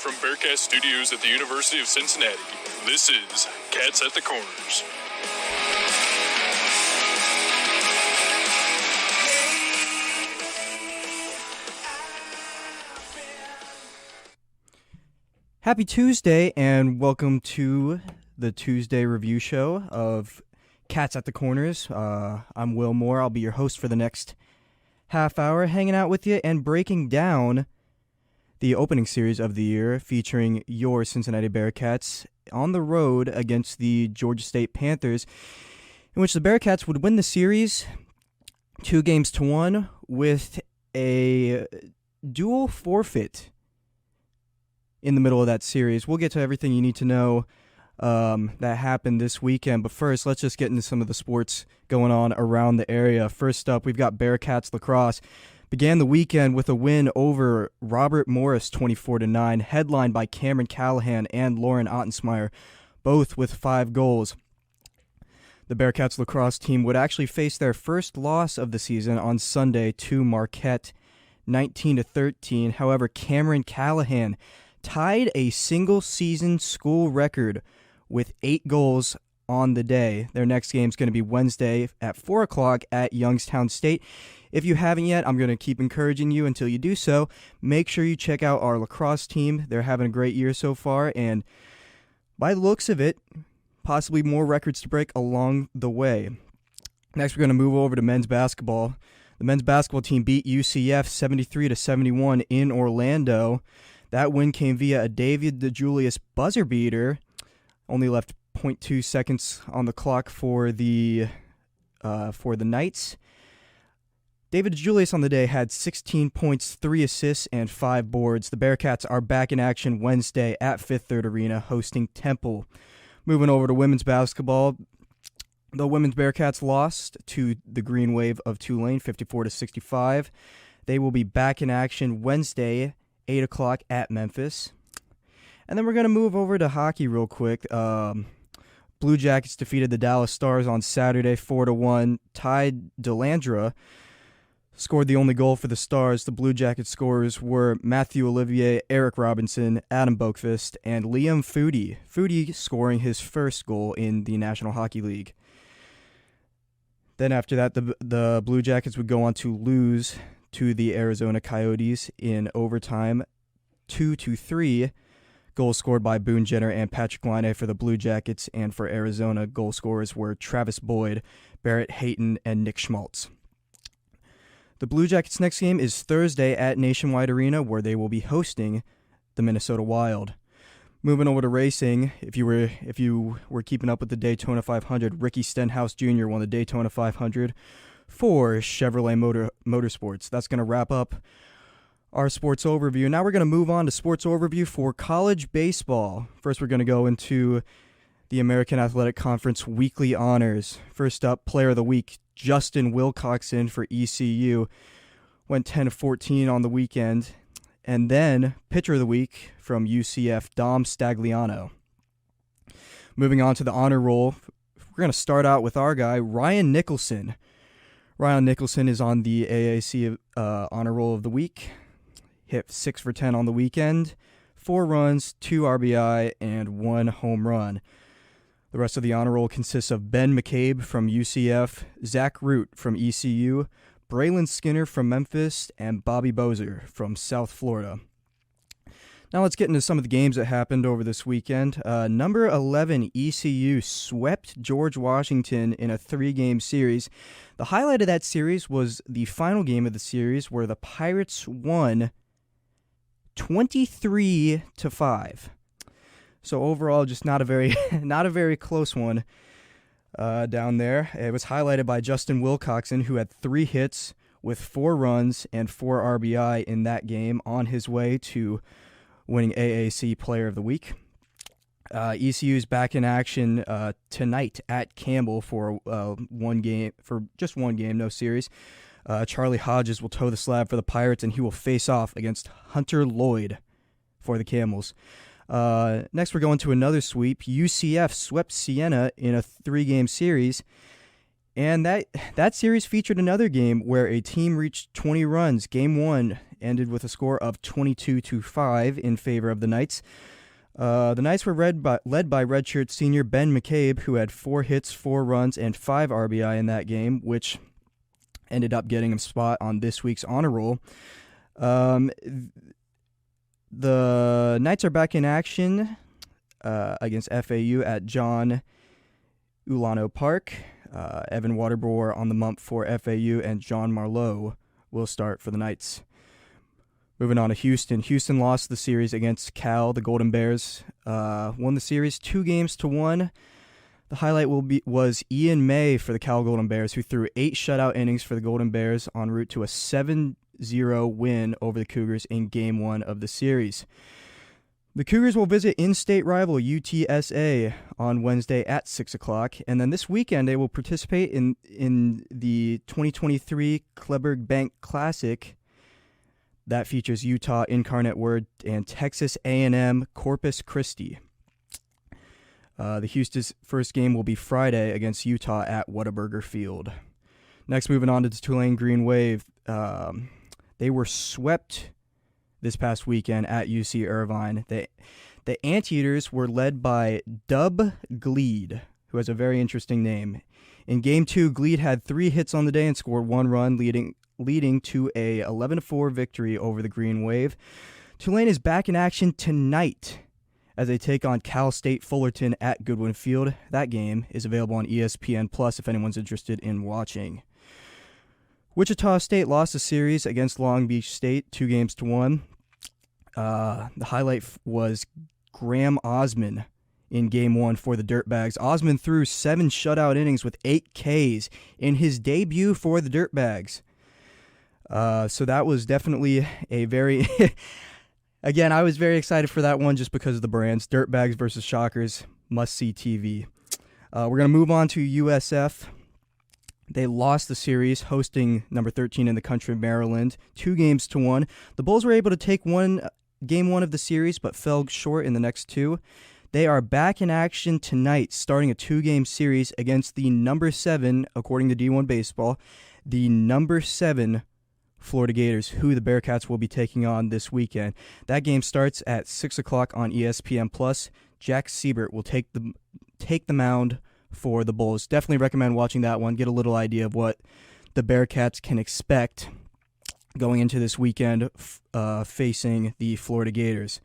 from Bearcat Studios at the University of Cincinnati, this is Cats at the Corners. Happy Tuesday, and welcome to the Tuesday review show of Cats at the Corners. I'm Will Moore. I'll be your host for the next half hour, hanging out with you and breaking down the opening series of the year featuring your Cincinnati Bearcats on the road against the Gorgia State Panthers, in which the Bearcats would win the series 2-1 with a dual forfeit in the middle of that series. We'll get to everything you need to know that happened this weekend, but first, let's just get into some of the sports going on around the area. First up, we've got Bearcats lacrosse. Began the weekend with a win over Robert Morris 24-9, headlined by Cameron Callahan and Lauren Ottensmeyer, both with 5 goals. The Bearcats lacrosse team would actually face their first loss of the season on Sunday to Marquette, 19-13. However, Cameron Callahan tied a single-season school record with 8 goals on the day. Their next game is going to be Wednesday at 4 o'clock at Youngstown State. If you haven't yet, I'm going to keep encouraging you until you do so. Make sure you check out our lacrosse team. They're having a great year so far, and by the looks of it, possibly more records to break along the way. Next, we're going to move over to men's basketball. The men's basketball team beat UCF 73-71 in Orlando. That win came via a David DeJulius buzzer beater. Only left 0.2 seconds on the clock for the Knights. David DeJulius on the day had 16 points, 3 assists, and 5 boards. The Bearcats are back in action Wednesday at Fifth Third Arena, hosting Temple. Moving over to women's basketball, the women's Bearcats lost to the Green Wave of Tulane, 54-65. They will be back in action Wednesday, 8 o'clock at Memphis. And then we're going to move over to hockey real quick. Blue Jackets defeated the Dallas Stars on Saturday 4-1. Ty Delandra scored the only goal for the Stars. The Blue Jackets scorers were Matthew Olivier, Eric Robinson, Adam Boakfist, and Liam Foodie. Foodie scoring his first goal in the National Hockey League. Then after that, the Blue Jackets would go on to lose to the Arizona Coyotes in overtime, 2-3. Goals scored by Boone Jenner and Patrick Laine for the Blue Jackets, and for Arizona, goal scorers were Travis Boyd, Barrett Hayton, and Nick Schmaltz. The Blue Jackets' next game is Thursday at Nationwide Arena, where they will be hosting the Minnesota Wild. Moving over to racing, if you were keeping up with the Daytona 500, Ricky Stenhouse Jr. won the Daytona 500 for Chevrolet Motorsports. That's going to wrap up our sports overview. Now we're going to move on to sports overview for college baseball. First, we're going to go into the American Athletic Conference weekly honors. First up, Player of the Week, Justin Wilcoxon for ECU. Went 10-14 on the weekend. And then, Pitcher of the Week from UCF, Dom Stagliano. Moving on to the honor roll, we're going to start out with our guy, Ryan Nicholson. Ryan Nicholson is on the AAC honor roll of the week. Hit 6 for 10 on the weekend, 4 runs, 2 RBI, and 1 home run. The rest of the honor roll consists of Ben McCabe from UCF, Zach Root from ECU, Braylon Skinner from Memphis, and Bobby Bozer from South Florida. Now let's get into some of the games that happened over this weekend. Number 11, ECU swept George Washington in a 3-game series. The highlight of that series was the final game of the series, where the Pirates won 23-5. So overall, just not a very close one down there. It was highlighted by Justin Wilcoxon, who had 3 hits with 4 runs and 4 RBI in that game, on his way to winning AAC Player of the Week. ECU is back in action tonight at Campbell for just one game, no series. Charlie Hodges will toe the slab for the Pirates, and he will face off against Hunter Lloyd for the Camels. Next, we're going to another sweep. UCF swept Siena in a 3-game series. And that series featured another game where a team reached 20 runs. Game 1 ended with a score of 22-5 in favor of the Knights. The Knights were led by redshirt senior Ben McCabe, who had 4 hits, 4 runs, and 5 RBI in that game, which ended up getting him a spot on this week's honor roll. The Knights are back in action against FAU at John Ulano Park. Evan Waterborough on the bump for FAU, and John Marlowe will start for the Knights. Moving on to Houston. Houston lost the series against Cal. The Golden Bears won the series 2-1. The highlight was Ian May for the Cal Golden Bears, who threw 8 shutout innings for the Golden Bears en route to a 7-0 win over the Cougars in Game 1 of the series. The Cougars will visit in-state rival UTSA on Wednesday at 6 o'clock, and then this weekend they will participate in the 2023 Kleberg Bank Classic that features Utah Incarnate Word and Texas A&M Corpus Christi. The Houston's first game will be Friday against Utah at Whataburger Field. Next, moving on to the Tulane Green Wave. They were swept this past weekend at UC Irvine. The Anteaters were led by Dub Gleed, who has a very interesting name. In Game 2, Gleed had 3 hits on the day and scored 1 run, leading to a 11-4 victory over the Green Wave. Tulane is back in action tonight as they take on Cal State Fullerton at Goodwin Field. That game is available on ESPN Plus if anyone's interested in watching. Wichita State lost the series against Long Beach State 2-1. The highlight was Graham Osman in Game 1 for the Dirtbags. Osman threw 7 shutout innings with 8 Ks in his debut for the Dirtbags. So that was definitely a very... Again, I was very excited for that one just because of the brands. Dirtbags versus Shockers, must-see TV. We're going to move on to USF. They lost the series, hosting number 13 in the country, Maryland, 2-1. The Bulls were able to take Game 1 of the series, but fell short in the next 2. They are back in action tonight, starting a 2-game series against the number 7, according to D1 Baseball, the number 7 Florida Gators, who the Bearcats will be taking on this weekend. That game starts at 6 o'clock on ESPN+. Jack Siebert will take the mound for the Bulls. Definitely recommend watching that one. Get a little idea of what the Bearcats can expect going into this weekend facing the Florida Gators.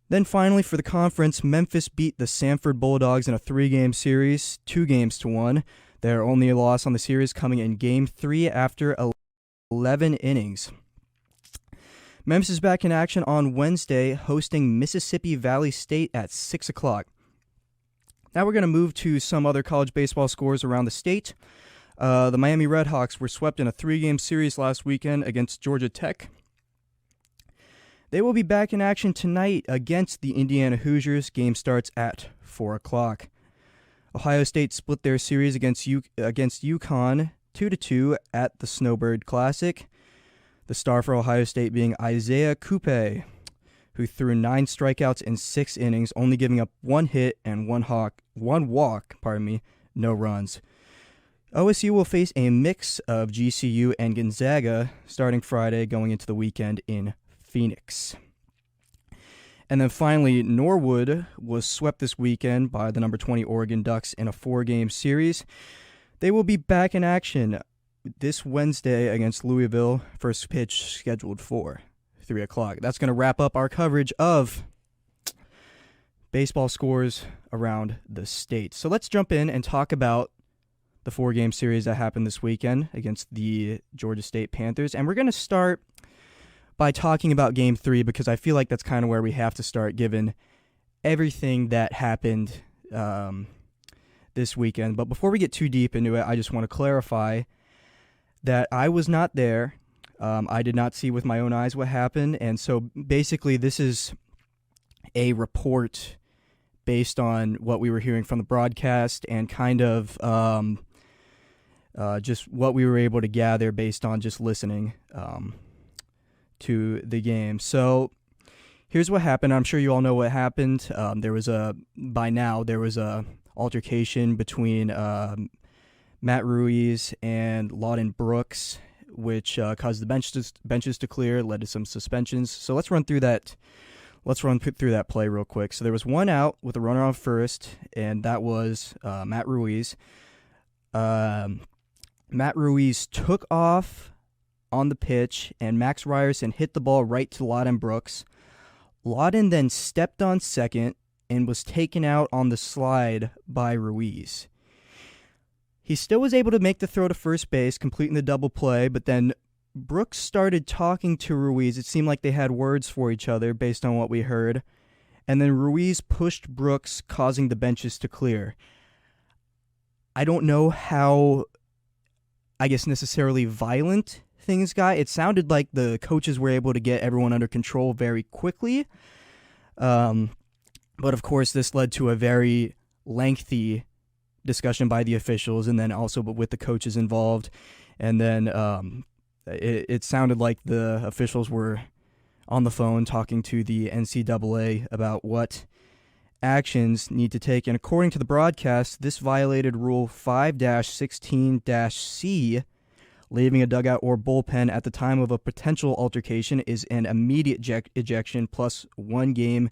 Then finally for the conference, Memphis beat the Samford Bulldogs in a 3-game series, 2-1. Their only loss on the series coming in Game 3 after 11 innings. Memphis is back in action on Wednesday, hosting Mississippi Valley State at 6 o'clock. Now we're going to move to some other college baseball scores around the state. The Miami Redhawks were swept in a 3-game series last weekend against Georgia Tech. They will be back in action tonight against the Indiana Hoosiers. Game starts at 4 o'clock. Ohio State split their series against UConn 2-2 at the Snowbird Classic. The star for Ohio State being Isaiah Coupe, who threw 9 strikeouts in 6 innings, only giving up 1 hit and 1 walk, no runs. OSU will face a mix of GCU and Gonzaga starting Friday going into the weekend in Phoenix. And then finally, Norwood was swept this weekend by the number 20 Oregon Ducks in a 4-game series. They will be back in action this Wednesday against Louisville. First pitch scheduled for 3 o'clock. That's going to wrap up our coverage of baseball scores around the state. So let's jump in and talk about the 4-game series that happened this weekend against the Gorgia State Panthers. And we're going to start by talking about Game 3 because I feel like that's kind of where we have to start given everything that happened this weekend. But before we get too deep into it, I just want to clarify that I was not there. I did not see with my own eyes what happened. And so basically this is a report based on what we were hearing from the broadcast and kind of just what we were able to gather based on just listening to the game. So here's what happened. I'm sure you all know what happened. There was a altercation between Matt Ruiz and Lawton Brooks, which caused the benches to clear, led to some suspensions. So let's run through that. Let's run through that play real quick. So there was one out with a runner on first, and that was Matt Ruiz. Matt Ruiz took off on the pitch, and Max Ryerson hit the ball right to Lawton Brooks. Lawton then stepped on second and was taken out on the slide by Ruiz. He still was able to make the throw to first base, completing the double play, but then Brooks started talking to Ruiz. It seemed like they had words for each other based on what we heard. And then Ruiz pushed Brooks, causing the benches to clear. I don't know how, necessarily violent things got. It sounded like the coaches were able to get everyone under control very quickly. But of course, this led to a very lengthy discussion by the officials and then also with the coaches involved. And then it sounded like the officials were on the phone talking to the NCAA about what actions need to take. And according to the broadcast, this violated Rule 5-16-C. Leaving a dugout or bullpen at the time of a potential altercation is an immediate ejection plus 1 game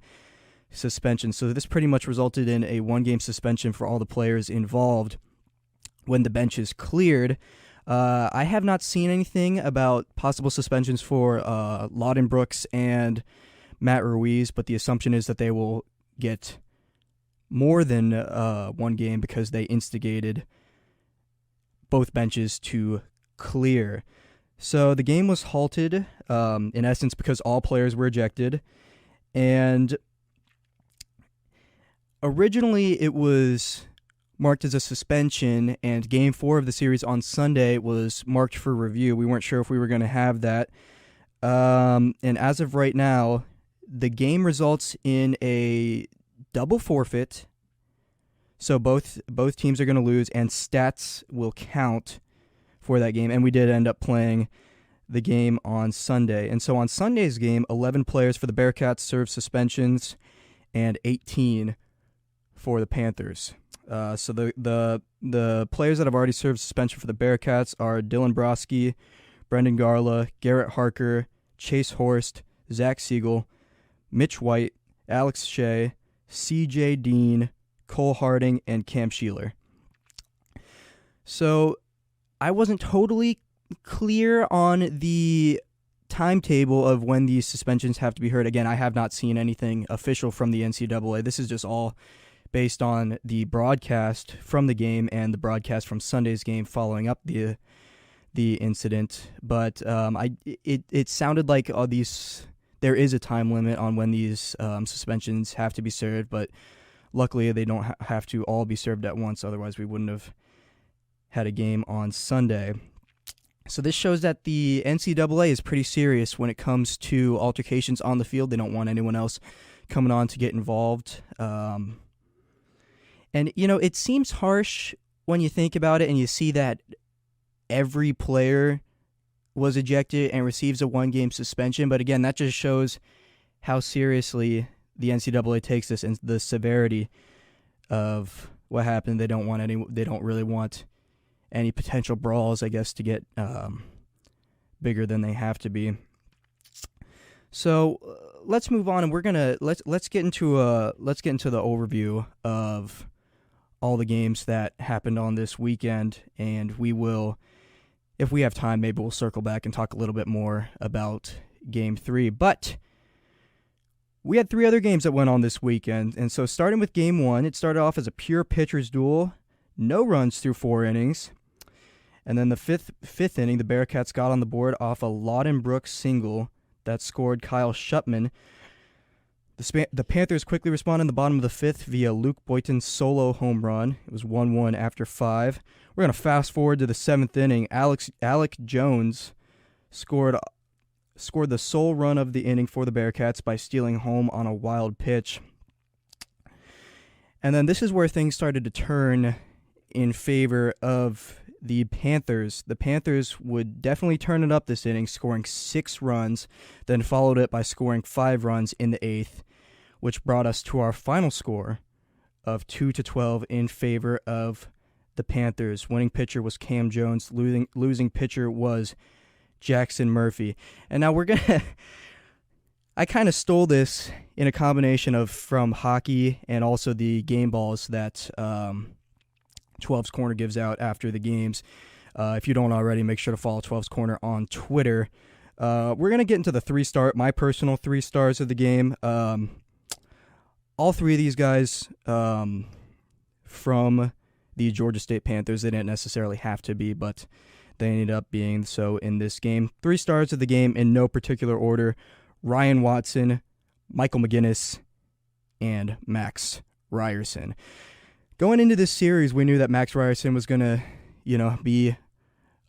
suspension. So this pretty much resulted in a 1-game suspension for all the players involved when the bench is cleared. I have not seen anything about possible suspensions for Lawton Brooks and Matt Ruiz, but the assumption is that they will get more than 1 game because they instigated both benches to clear. So the game was halted, in essence, because all players were ejected. And originally it was marked as a suspension, and Game 4 of the series on Sunday was marked for review. We weren't sure if we were going to have that. And as of right now, the game results in a double forfeit. So both teams are going to lose, and stats will count for that game. And we did end up playing the game on Sunday. And so on Sunday's game, 11 players for the Bearcats served suspensions, and 18 for the Panthers. So the players that have already served suspension for the Bearcats are Dylan Broski, Brendan Garla, Garrett Harker, Chase Horst, Zach Siegel, Mitch White, Alex Shea, C.J. Dean, Cole Harding, and Cam Sheeler. So I wasn't totally clear on the timetable of when these suspensions have to be heard. Again, I have not seen anything official from the NCAA. This is just all based on the broadcast from the game and the broadcast from Sunday's game following up the incident. But it sounded like there is a time limit on when these suspensions have to be served, but luckily they don't have to all be served at once. Otherwise, we wouldn't have had a game on Sunday. So this shows that the NCAA is pretty serious when it comes to altercations on the field. They don't want anyone else coming on to get involved. And, it seems harsh when you think about it and you see that every player was ejected and receives a 1-game suspension. But again, that just shows how seriously the NCAA takes this and the severity of what happened. They don't really want any potential brawls, I guess, to get bigger than they have to be. So let's move on, and let's get into the overview of all the games that happened on this weekend, and we will, if we have time, maybe we'll circle back and talk a little bit more about Game 3. But we had 3 other games that went on this weekend, and so starting with Game 1, it started off as a pure pitcher's duel, no runs through 4 innings. And then the fifth inning, the Bearcats got on the board off a Lawton Brooks single that scored Kyle Shupman. The Panthers quickly responded in the bottom of the 5th via Luke Boynton's solo home run. It was 1-1 after 5. We're going to fast forward to the 7th inning. Alec Jones scored the sole run of the inning for the Bearcats by stealing home on a wild pitch. And then this is where things started to turn in favor of the Panthers. The Panthers would definitely turn it up this inning, scoring 6 runs, then followed it by scoring 5 runs in the 8th, which brought us to our final score of 2-12 in favor of the Panthers. Winning pitcher was Cam Jones. Losing pitcher was Jackson Murphy. And now I kind of stole this in a combination of from hockey and also the game balls that 12's Corner gives out after the games. If you don't already, make sure to follow 12's Corner on Twitter. We're going to get into my personal 3 stars of the game. All 3 of these guys from the Gorgia State Panthers. They didn't necessarily have to be, but they ended up being so in this game. 3 stars of the game in no particular order: Ryan Watson, Michael McGinnis, and Max Ryerson. Going into this series, we knew that Max Ryerson was going to, be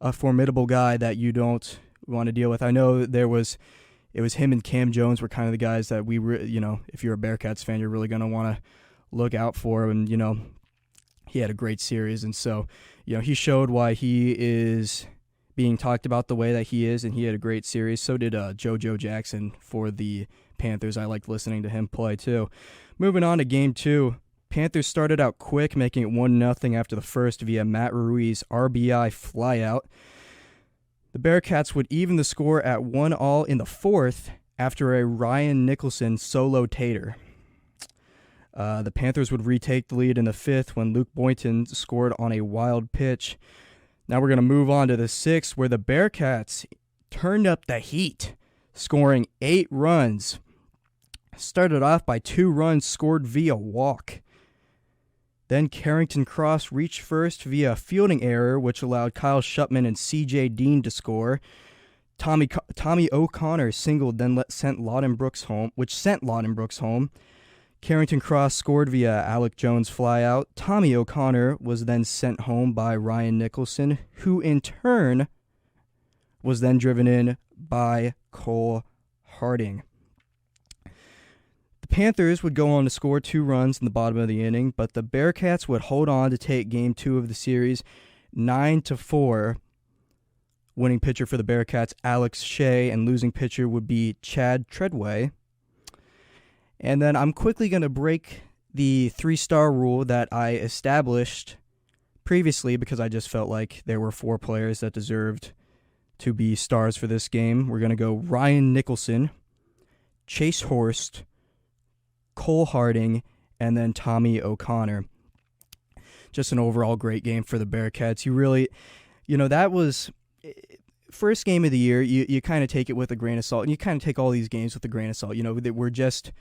a formidable guy that you don't want to deal with. I know it was him and Cam Jones were kind of the guys that we were, if you're a Bearcats fan, you're really going to want to look out for. And, he had a great series. And so, he showed why he is being talked about the way that he is, and he had a great series. So did JoJo Jackson for the Panthers. I liked listening to him play too. Moving on to Game 2, Panthers started out quick, making it 1-0 after the first via Matt Ruiz RBI flyout. The Bearcats would even the score at 1-1 in the fourth after a Ryan Nicholson solo tater. The Panthers would retake the lead in the fifth when Luke Boynton scored on a wild pitch. Now we're going to move on to the sixth, where the Bearcats turned up the heat, scoring 8 runs. Started off by 2 runs scored via walk. Then Carrington Cross reached first via a fielding error, which allowed Kyle Shupman and C.J. Dean to score. Tommy O'Connor singled, then sent Lawton Brooks home. Carrington Cross scored via Alec Jones flyout. Tommy O'Connor was then sent home by Ryan Nicholson, who in turn was then driven in by Cole Harding. The Panthers would go on to score 2 runs in the bottom of the inning, but the Bearcats would hold on to take Game 2 of the series 9-4. Winning pitcher for the Bearcats, Alex Shea, and losing pitcher would be Chad Treadway. And then I'm quickly going to break the 3-star rule that I established previously because I just felt like there were 4 players that deserved to be stars for this game. We're going to go Ryan Nicholson, Chase Horst, Cole Harding, and then Tommy O'Connor. Just an overall great game for the Bearcats. You really, that was first game of the year. You kind of take it with a grain of salt, and you kind of take all these games with a grain of salt. We're just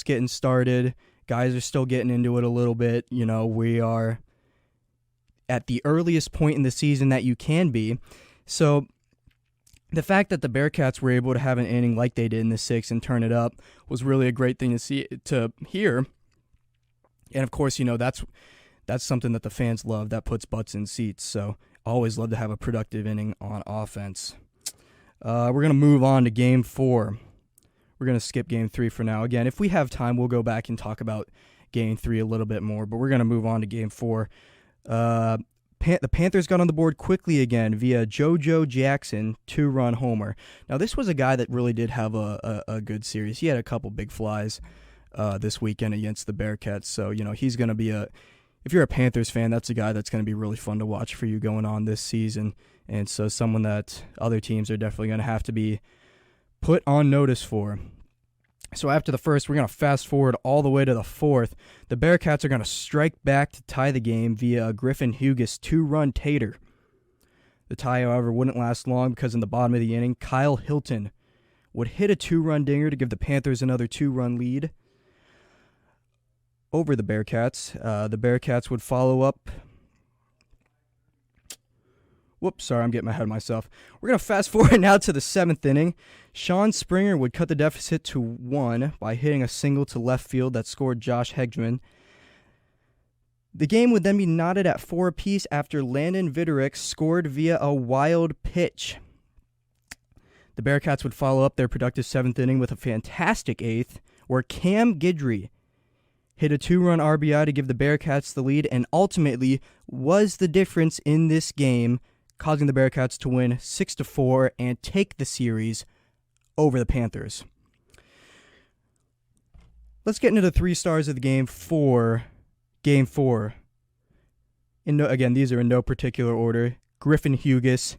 getting started. Guys are still getting into it a little bit. We are at the earliest point in the season that you can be. So the fact that the Bearcats were able to have an inning like they did in the 6th and turn it up was really a great thing to hear. And of course, that's something that the fans love. That puts butts in seats. So always love to have a productive inning on offense. We're going to move on to Game 4. We're going to skip Game 3 for now. Again, if we have time, we'll go back and talk about Game 3 a little bit more, but we're going to move on to Game 4. The Panthers got on the board quickly again via JoJo Jackson 2-run homer. Now, this was a guy that really did have a good series. He had a couple big flies this weekend against the Bearcats, so, he's going to be if you're a Panthers fan, that's a guy that's going to be really fun to watch for you going on this season. And so someone that other teams are definitely going to have to be put on notice for. So after the first, we're going to fast forward all the way to the 4th. The Bearcats are going to strike back to tie the game via a Griffin Hughes 2-run tater. The tie, however, wouldn't last long because in the bottom of the inning, Kyle Hilton would hit a 2-run dinger to give the Panthers another 2-run lead over the Bearcats. The Bearcats would follow up. Whoops, sorry, I'm getting ahead of myself. We're going to fast forward now to the 7th inning. Sean Springer would cut the deficit to 1 by hitting a single to left field that scored Josh Hegman. The game would then be knotted at 4 apiece after Landon Viderick scored via a wild pitch. The Bearcats would follow up their productive 7th inning with a fantastic 8th, where Cam Guidry hit a 2-run RBI to give the Bearcats the lead and ultimately was the difference in this game, causing the Bearcats to win 6-4 and take the series over the Panthers. Let's get into the 3 stars of the game for Game 4. again, these are in no particular order: Griffin Hughes,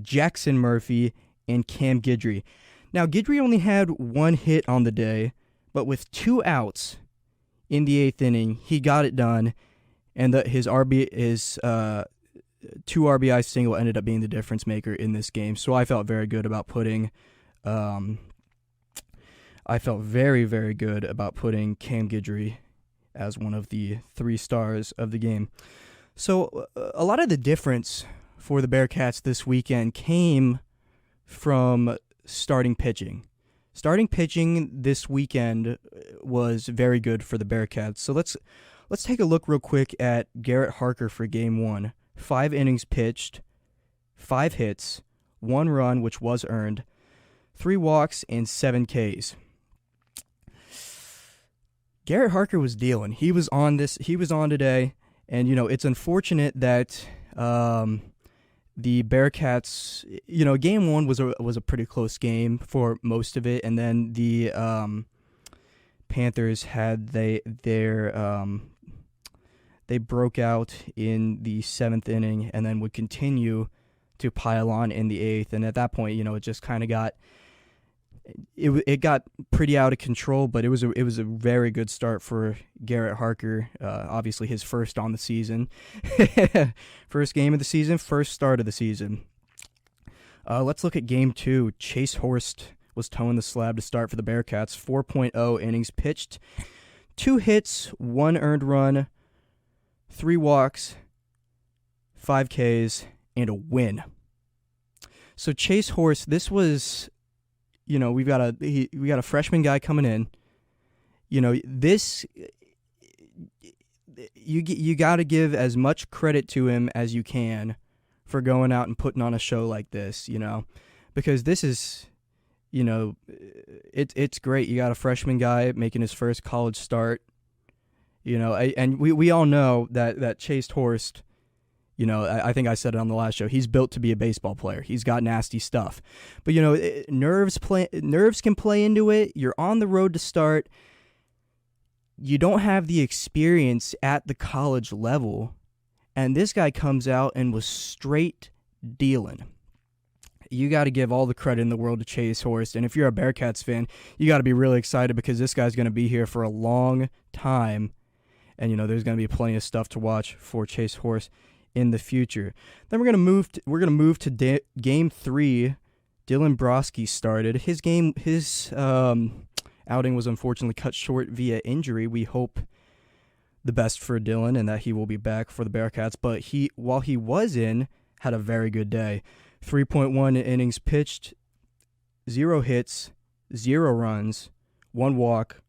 Jackson Murphy, and Cam Guidry. Now, Guidry only had one hit on the day, but with 2 outs in the 8th inning, he got it done, and his 2 RBI single ended up being the difference maker in this game. So I felt very good about putting very, very good about putting Cam Guidry as one of the 3 stars of the game. So a lot of the difference for the Bearcats this weekend came from starting pitching. Starting pitching this weekend was very good for the Bearcats. So let's take a look real quick at Garrett Harker for Game 1. 5 innings pitched, 5 hits, 1 run, which was earned, 3 walks, and 7 Ks. Garrett Harker was dealing. He was on today, and it's unfortunate that the Bearcats, Game 1 was a pretty close game for most of it, and then the Panthers they broke out in the 7th inning and then would continue to pile on in the 8th, and at that point, it just kind of got pretty out of control. But it was a very good start for Garrett Harker. Obviously, his first on the season, first game of the season, first start of the season. Let's look at Game 2. Chase Horst was towing the slab to start for the Bearcats. 4.0 innings pitched, 2 hits, 1 earned run, 3 walks, 5 Ks, and a win. So Chase Horst, this was, we got a freshman guy coming in. This you got to give as much credit to him as you can for going out and putting on a show like this, because this is, it's great. You got a freshman guy making his first college start, and we all know that Chase Horst, I think I said it on the last show, he's built to be a baseball player. He's got nasty stuff. But, nerves can play into it. You're on the road to start. You don't have the experience at the college level. And this guy comes out and was straight dealing. You got to give all the credit in the world to Chase Horst. And if you're a Bearcats fan, you got to be really excited because this guy's going to be here for a long time. And, there's going to be plenty of stuff to watch for Chase Horst in the future. Then we're gonna move to Game 3. Dylan Broski started. His outing was unfortunately cut short via injury. We hope the best for Dylan and that he will be back for the Bearcats. But while he was in, had a very good day. 3.1 innings pitched, 0 hits, 0 runs, 1 walk,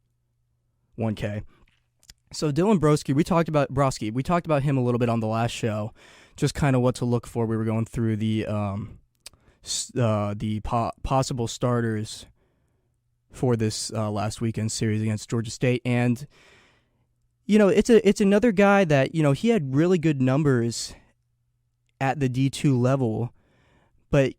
1 K. So Dylan Broski, we talked about him a little bit on the last show, just kind of what to look for. We were going through the possible starters for this last weekend series against Gorgia State, and it's another guy that he had really good numbers at the D2 level, but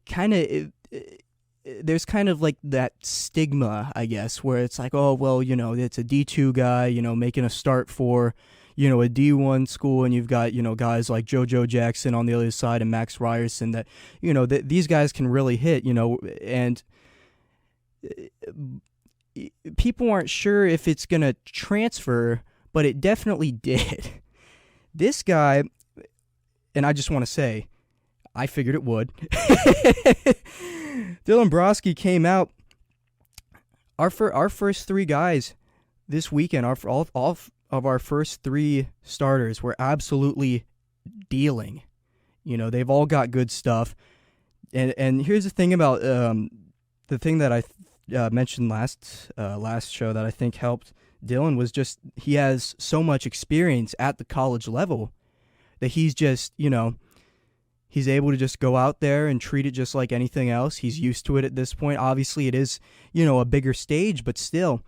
there's kind of like that stigma, I guess, where it's like, oh, well, it's a D2 guy, making a start for, a D1 school, and you've got, guys like JoJo Jackson on the other side and Max Ryerson that, these guys can really hit, and people aren't sure if it's going to transfer, but it definitely did. This guy, and I just want to say, I figured it would. Dylan Broski came out. Our first 3 guys this weekend, all of our first 3 starters were absolutely dealing. They've all got good stuff. And here's the thing about the thing that I mentioned last show that I think helped Dylan was just he has so much experience at the college level that he's just, he's able to just go out there and treat it just like anything else. He's used to it at this point. Obviously, it is, a bigger stage, but still,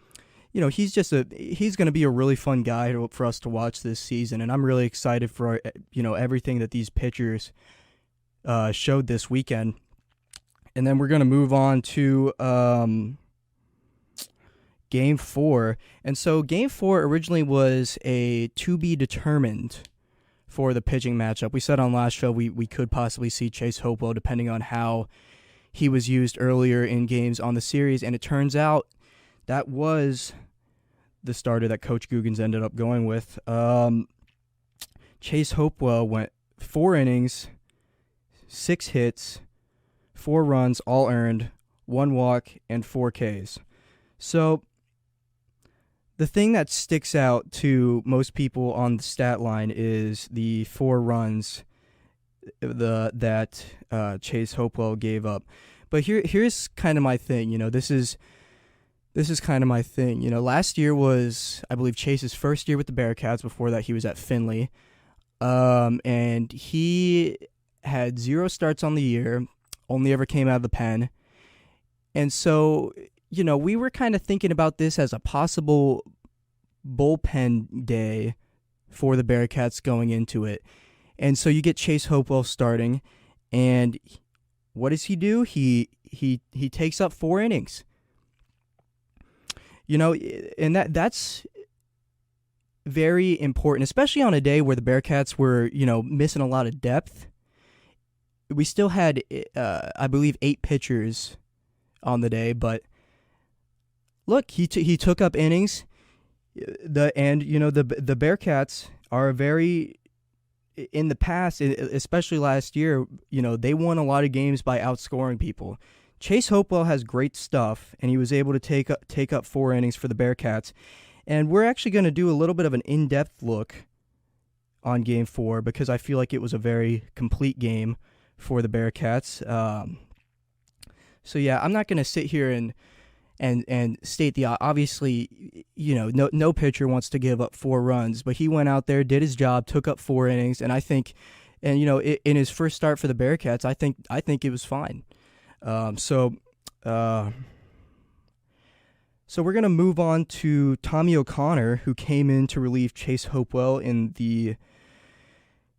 he's going to be a really fun guy for us to watch this season. And I'm really excited for, everything that these pitchers showed this weekend. And then we're going to move on to Game 4. And so Game 4 originally was a to-be-determined for the pitching matchup. We said on last show we could possibly see Chase Hopewell depending on how he was used earlier in games on the series, and it turns out that was the starter that Coach Guggens ended up going with. Chase Hopewell went 4 innings, 6 hits, 4 runs, all earned, 1 walk, and 4 Ks. So the thing that sticks out to most people on the stat line is the 4 runs that Chase Hopewell gave up. But here's kind of my thing. This is kind of my thing. Last year was, I believe, Chase's first year with the Bearcats. Before that, he was at Findlay. And he had 0 starts on the year, only ever came out of the pen. And so, we were kind of thinking about this as a possible bullpen day for the Bearcats going into it. And so you get Chase Hopewell starting, and what does he do? He takes up 4 innings. And that's very important, especially on a day where the Bearcats were, missing a lot of depth. We still had, I believe, 8 pitchers on the day, but look, he took up innings. The Bearcats are very, in the past, especially last year, they won a lot of games by outscoring people. Chase Hopewell has great stuff, and he was able to take up 4 innings for the Bearcats. And we're actually going to do a little bit of an in-depth look on Game 4 because I feel like it was a very complete game for the Bearcats. So yeah, I'm not going to sit here and state the obviously, no pitcher wants to give up 4 runs, but he went out there, did his job, took up 4 innings, and I think, in his first start for the Bearcats, I think it was fine. So we're going to move on to Tommy O'Connor, who came in to relieve Chase Hopewell in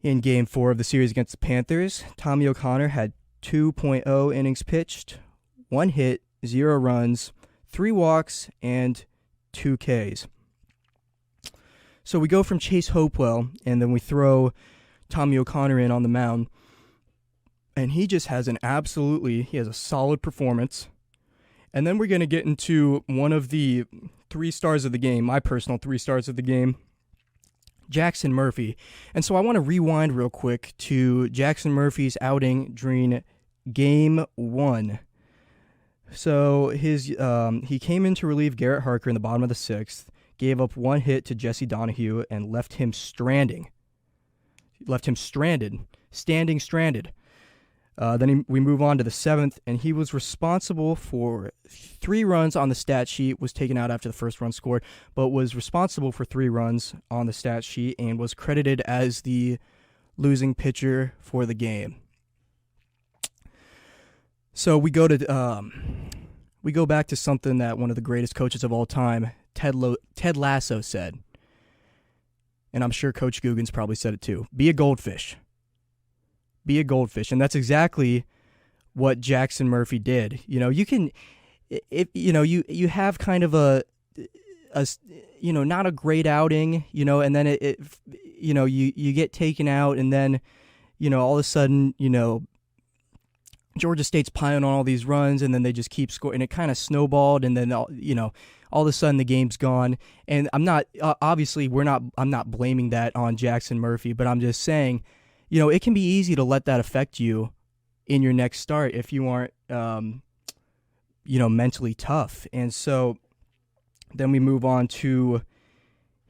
Game 4 of the series against the Panthers. Tommy O'Connor had 2.0 innings pitched, 1 hit, 0 runs, 3 walks, and 2 Ks. So we go from Chase Hopewell, and then we throw Tommy O'Connor in on the mound, and he just has he has a solid performance. And then we're going to get into one of the 3 stars of the game, my personal 3 stars of the game, Jackson Murphy. And so I want to rewind real quick to Jackson Murphy's outing during Game 1. So he came in to relieve Garrett Harker in the bottom of the 6th, gave up 1 hit to Jesse Donahue, and left him stranded. Standing stranded. Then we move on to the 7th, and he was responsible for 3 runs on the stat sheet, was taken out after the first run scored, but was responsible for 3 runs on the stat sheet and was credited as the losing pitcher for the game. So we go back to something that one of the greatest coaches of all time, Ted Lasso, said, and I'm sure Coach Guggens probably said it too: be a goldfish. Be a goldfish, and that's exactly what Jackson Murphy did. You can, if you have kind of a not a great outing, and then you get taken out, and then all of a sudden Georgia State's piling on all these runs, and then they just keep scoring, and it kind of snowballed, and then all of a sudden the game's gone. And I'm not blaming that on Jackson Murphy, but I'm just saying, it can be easy to let that affect you in your next start if you aren't, mentally tough. And so then we move on to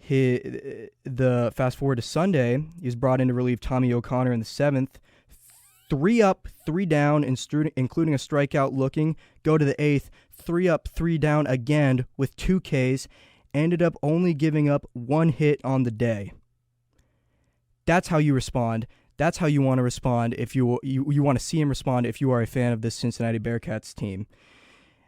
the fast forward to Sunday. He's brought in to relieve Tommy O'Connor in the 7th. 3 up, 3 down, including a strikeout looking. Go to the 8th, 3 up, 3 down again with 2 Ks. Ended up only giving up 1 hit on the day. That's how you respond. That's how you want to respond if you want to see him respond if you are a fan of this Cincinnati Bearcats team.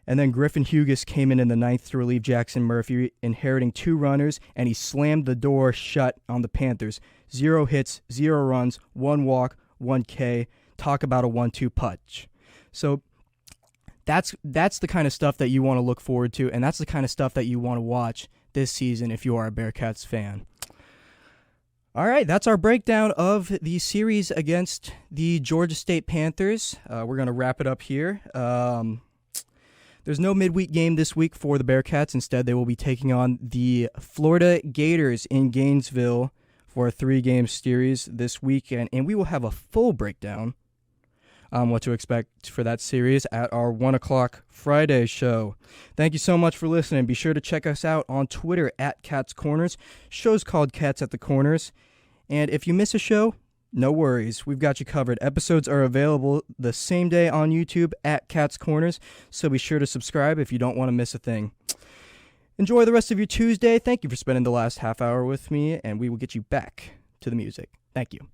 And then Griffin Hughes came in the 9th to relieve Jackson Murphy, inheriting 2 runners, and he slammed the door shut on the Panthers. 0 hits, 0 runs, 1 walk, 1 K. Talk about a 1-2 punch. So that's the kind of stuff that you want to look forward to, and that's the kind of stuff that you want to watch this season if you are a Bearcats fan. All right, that's our breakdown of the series against the Gorgia State Panthers. We're going to wrap it up here. There's no midweek game this week for the Bearcats. Instead, they will be taking on the Florida Gators in Gainesville for a 3-game series this weekend, and we will have a full breakdown on what to expect for that series at our 1 o'clock Friday show. Thank you so much for listening. Be sure to check us out on Twitter at Cats Corners. Show's called Cats at the Corners. And if you miss a show, no worries. We've got you covered. Episodes are available the same day on YouTube at Cats Corners, so be sure to subscribe if you don't want to miss a thing. Enjoy the rest of your Tuesday. Thank you for spending the last half hour with me, and we will get you back to the music. Thank you.